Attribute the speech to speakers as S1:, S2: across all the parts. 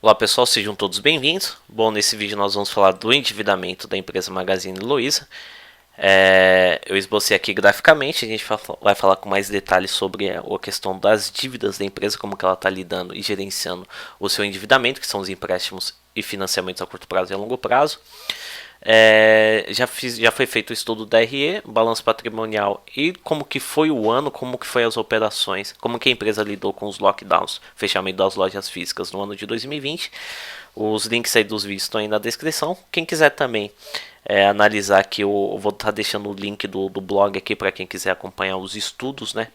S1: Olá pessoal, sejam todos bem-vindos. Bom, nesse vídeo nós vamos falar do endividamento da empresa Magazine Luiza. Eu esbocei aqui graficamente, a gente vai falar com mais detalhes sobre a questão das dívidas da empresa, como que ela está lidando e gerenciando o seu endividamento, que são os empréstimos e financiamentos a curto prazo e a longo prazo. Já foi feito o estudo da RE, balanço patrimonial e como que foi o ano, como que foi as operações, como que a empresa lidou com os lockdowns, fechamento das lojas físicas no ano de 2020. Os links aí dos vídeos estão aí na descrição. Quem quiser também analisar aqui, eu vou estar deixando o link do blog aqui para quem quiser acompanhar os estudos, né?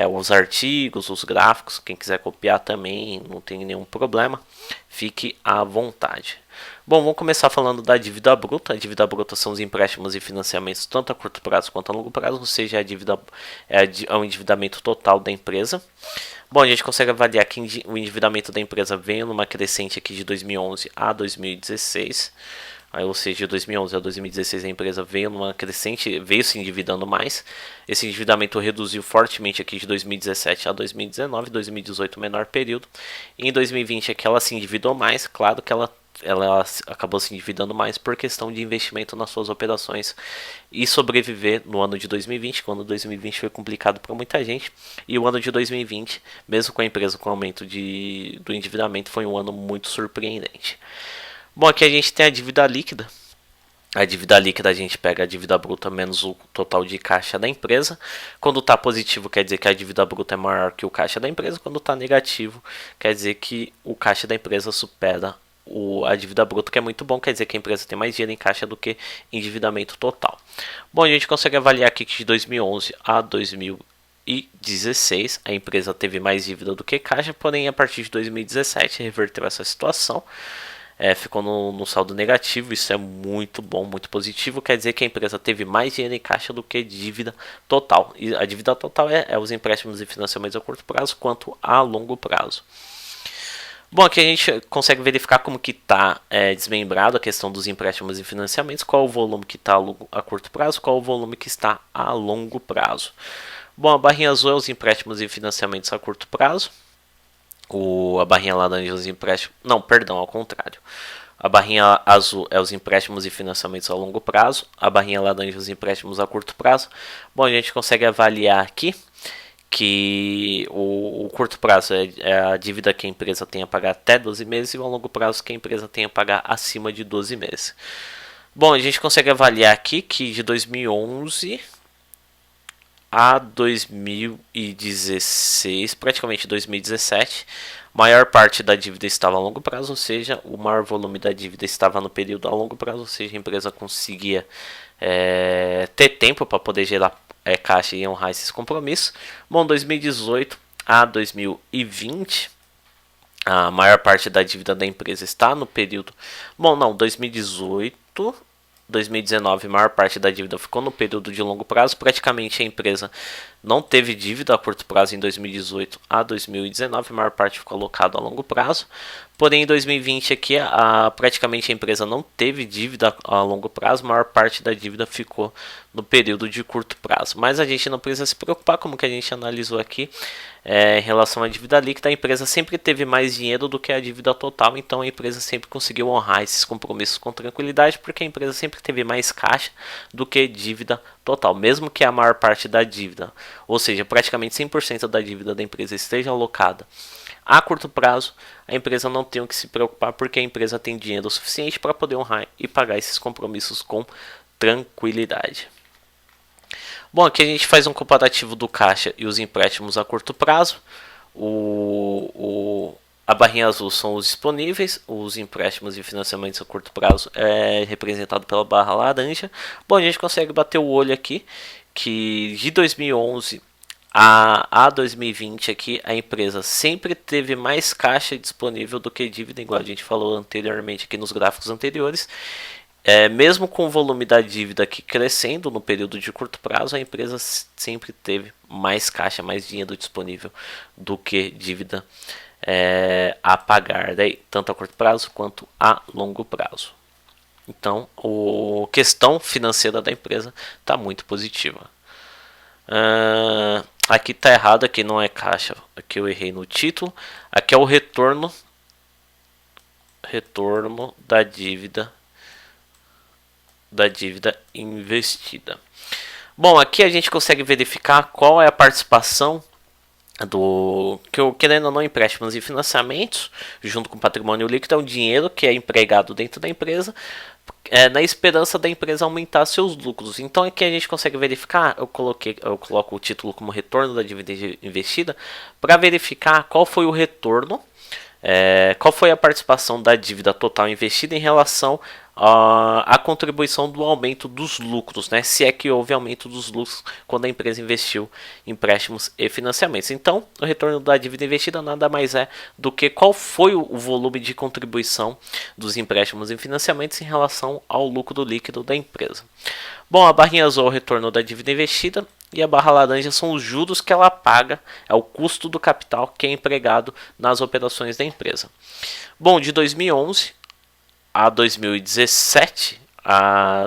S1: Os artigos, os gráficos, quem quiser copiar também, não tem nenhum problema, fique à vontade. Bom, vamos começar falando da dívida bruta. A dívida bruta são os empréstimos e financiamentos tanto a curto prazo quanto a longo prazo, ou seja, a dívida é o endividamento total da empresa. Bom, a gente consegue avaliar que o endividamento da empresa veio numa crescente aqui de 2011 a 2016. Ou seja, de 2011 a 2016 a empresa veio numa crescente, veio se endividando mais. Esse endividamento reduziu fortemente aqui de 2017 a 2019, 2018 o menor período. E em 2020 é que ela se endividou mais, claro que ela acabou se endividando mais por questão de investimento nas suas operações e sobreviver no ano de 2020, quando 2020 foi complicado para muita gente, e o ano de 2020, mesmo com a empresa com aumento do endividamento, foi um ano muito surpreendente. Bom, aqui a gente tem a dívida líquida. A dívida líquida a gente pega a dívida bruta menos o total de caixa da empresa. Quando está positivo quer dizer que a dívida bruta é maior que o caixa da empresa. Quando está negativo quer dizer que o caixa da empresa supera a dívida bruta, que é muito bom, quer dizer que a empresa tem mais dinheiro em caixa do que endividamento total. Bom, a gente consegue avaliar aqui que de 2011 a 2016 a empresa teve mais dívida do que caixa, porém a partir de 2017 reverteu essa situação. Ficou no saldo negativo, isso é muito bom, muito positivo, quer dizer que a empresa teve mais dinheiro em caixa do que dívida total. E a dívida total é os empréstimos e financiamentos a curto prazo quanto a longo prazo. Bom, aqui a gente consegue verificar como que está desmembrado a questão dos empréstimos e financiamentos, qual o volume que está a curto prazo, qual o volume que está a longo prazo. Bom, a barrinha azul é os empréstimos e financiamentos a curto prazo, a barrinha laranja é os empréstimos... Não, perdão, ao contrário. A barrinha azul é os empréstimos e financiamentos a longo prazo, a barrinha laranja os empréstimos a curto prazo. Bom, a gente consegue avaliar aqui que o curto prazo é a dívida que a empresa tem a pagar até 12 meses e o longo prazo que a empresa tem a pagar acima de 12 meses. Bom, a gente consegue avaliar aqui que de 2011 a 2016, praticamente 2017, maior parte da dívida estava a longo prazo, ou seja, o maior volume da dívida estava no período a longo prazo, ou seja, a empresa conseguia ter tempo para poder gerar caixa e honrar esses compromissos. Bom, 2018 a 2020, a maior parte da dívida da empresa está no período... Bom, não, 2018... 2019, a maior parte da dívida ficou no período de longo prazo. Praticamente a empresa não teve dívida a curto prazo em 2018 a 2019, a maior parte ficou alocada a longo prazo. Porém, em 2020 aqui, praticamente a empresa não teve dívida a longo prazo, a maior parte da dívida ficou no período de curto prazo. Mas a gente não precisa se preocupar, como que a gente analisou aqui, em relação à dívida líquida, a empresa sempre teve mais dinheiro do que a dívida total, então a empresa sempre conseguiu honrar esses compromissos com tranquilidade, porque a empresa sempre teve mais caixa do que dívida total, mesmo que a maior parte da dívida, ou seja, praticamente 100% da dívida da empresa esteja alocada a curto prazo, a empresa não tem o que se preocupar, porque a empresa tem dinheiro suficiente para poder honrar e pagar esses compromissos com tranquilidade. Bom, aqui a gente faz um comparativo do caixa e os empréstimos a curto prazo. A barrinha azul são os disponíveis, os empréstimos e financiamentos a curto prazo é representado pela barra laranja. Bom, a gente consegue bater o olho aqui que de 2011 a 2020 aqui a empresa sempre teve mais caixa disponível do que dívida, igual a gente falou anteriormente aqui nos gráficos anteriores. Mesmo com o volume da dívida aqui crescendo no período de curto prazo, a empresa sempre teve mais caixa, mais dinheiro disponível do que dívida a pagar, daí, tanto a curto prazo quanto a longo prazo. Então, a questão financeira da empresa está muito positiva. Aqui está errado, aqui não é caixa, aqui eu errei no título. Aqui é o retorno retorno da dívida investida. Bom, aqui a gente consegue verificar qual é a participação do que eu querendo ou não, empréstimos e financiamentos junto com patrimônio líquido é o dinheiro que é empregado dentro da empresa na esperança da empresa aumentar seus lucros. Então aqui a gente consegue verificar, eu coloco o título como retorno da dívida investida para verificar qual foi o retorno, qual foi a participação da dívida total investida em relação à contribuição do aumento dos lucros, né? Se é que houve aumento dos lucros quando a empresa investiu em empréstimos e financiamentos. Então, o retorno da dívida investida nada mais é do que qual foi o volume de contribuição dos empréstimos e financiamentos em relação ao lucro líquido da empresa. Bom, a barrinha azul é o retorno da dívida investida e a barra laranja são os juros que ela paga, é o custo do capital que é empregado nas operações da empresa. Bom, de 2011 a 2017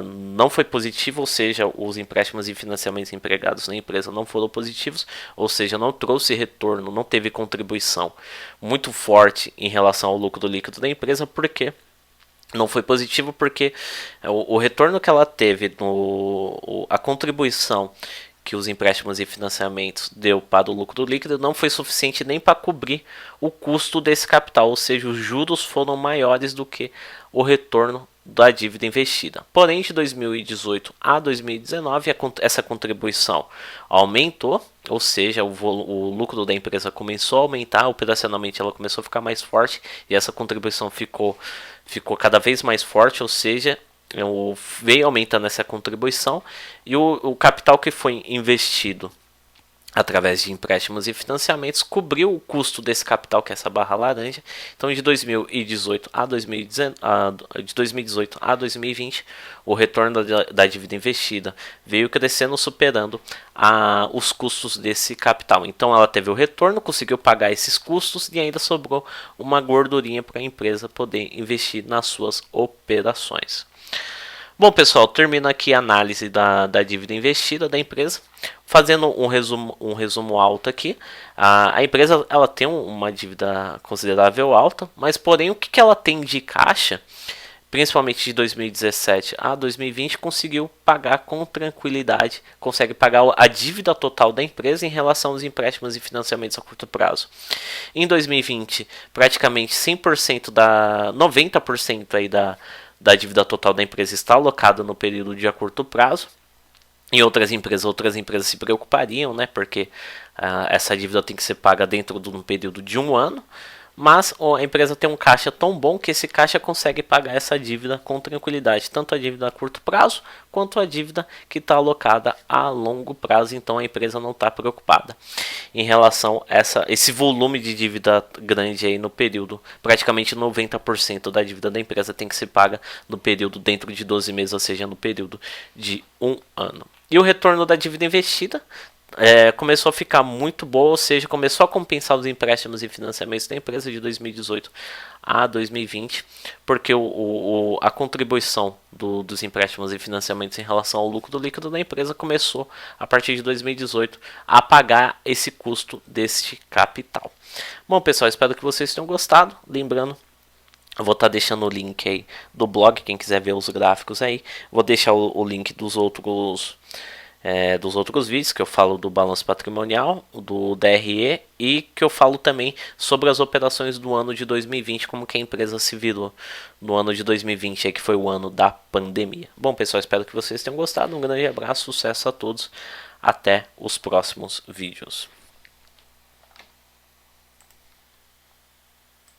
S1: não foi positivo, ou seja, os empréstimos e financiamentos empregados na empresa não foram positivos, ou seja, não trouxe retorno, não teve contribuição muito forte em relação ao lucro líquido da empresa, porque não foi positivo porque o retorno que ela teve, a contribuição que os empréstimos e financiamentos deu para o lucro líquido não foi suficiente nem para cobrir o custo desse capital, ou seja, os juros foram maiores do que o retorno da dívida investida. Porém, de 2018 a 2019, essa contribuição aumentou, ou seja, o lucro da empresa começou a aumentar, operacionalmente ela começou a ficar mais forte e essa contribuição ficou cada vez mais forte, ou seja, veio aumentando essa contribuição e o capital que foi investido através de empréstimos e financiamentos cobriu o custo desse capital, que é essa barra laranja. Então, de 2018 a 2020, o retorno da dívida investida veio crescendo, superando os custos desse capital. Então, ela teve o retorno, conseguiu pagar esses custos e ainda sobrou uma gordurinha para a empresa poder investir nas suas operações. Bom, pessoal, termino aqui a análise da dívida investida da empresa, fazendo um resumo alto aqui. A empresa ela tem uma dívida considerável alta, mas porém o que ela tem de caixa, principalmente de 2017 a 2020, conseguiu pagar com tranquilidade, consegue pagar a dívida total da empresa em relação aos empréstimos e financiamentos a curto prazo. Em 2020, praticamente 90% aí da dívida total da empresa está alocada no período de a curto prazo. Em outras empresas se preocupariam, né, porque essa dívida tem que ser paga dentro de um período de um ano. Mas a empresa tem um caixa tão bom que esse caixa consegue pagar essa dívida com tranquilidade, tanto a dívida a curto prazo quanto a dívida que está alocada a longo prazo. Então a empresa não está preocupada em relação a esse volume de dívida grande aí no período. Praticamente 90% da dívida da empresa tem que ser paga no período dentro de 12 meses, ou seja, no período de um ano. E o retorno da dívida investida começou a ficar muito boa, ou seja, começou a compensar os empréstimos e financiamentos da empresa de 2018 a 2020, porque a contribuição dos empréstimos e financiamentos em relação ao lucro líquido da empresa começou, a partir de 2018, a pagar esse custo deste capital. Bom, pessoal, espero que vocês tenham gostado. Lembrando, eu vou estar deixando o link aí do blog, quem quiser ver os gráficos aí. Vou deixar o link dos outros vídeos que eu falo do balanço patrimonial, do DRE, e que eu falo também sobre as operações do ano de 2020, como que a empresa se virou no ano de 2020, que foi o ano da pandemia. Bom, pessoal, espero que vocês tenham gostado. Um grande abraço, sucesso a todos. Até os próximos vídeos.